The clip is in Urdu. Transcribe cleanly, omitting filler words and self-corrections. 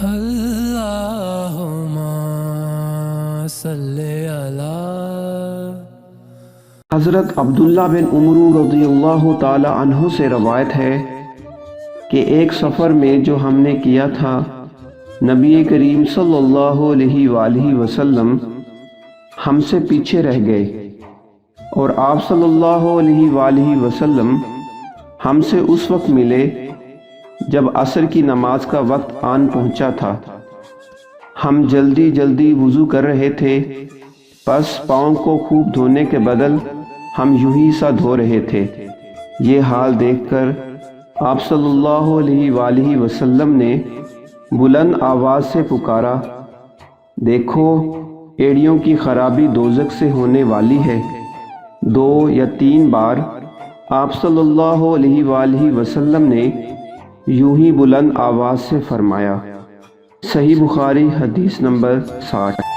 اللہم صلی علی۔ حضرت عبداللہ بن عمر رضی اللہ تعالی عنہ سے روایت ہے کہ ایک سفر میں جو ہم نے کیا تھا، نبی کریم صلی اللہ علیہ وآلہ وسلم ہم سے پیچھے رہ گئے، اور آپ صلی اللہ علیہ وآلہ وسلم ہم سے اس وقت ملے جب عصر کی نماز کا وقت آن پہنچا تھا۔ ہم جلدی جلدی وضو کر رہے تھے، پس پاؤں کو خوب دھونے کے بدل ہم یوں ہی سا دھو رہے تھے۔ یہ حال دیکھ کر آپ صلی اللہ علیہ وآلہ وسلم نے بلند آواز سے پکارا، دیکھو ایڑیوں کی خرابی دوزخ سے ہونے والی ہے۔ 2 یا 3 بار آپ صلی اللہ علیہ وآلہ وسلم نے یوں ہی بلند آواز سے فرمایا۔ صحیح بخاری حدیث نمبر 60۔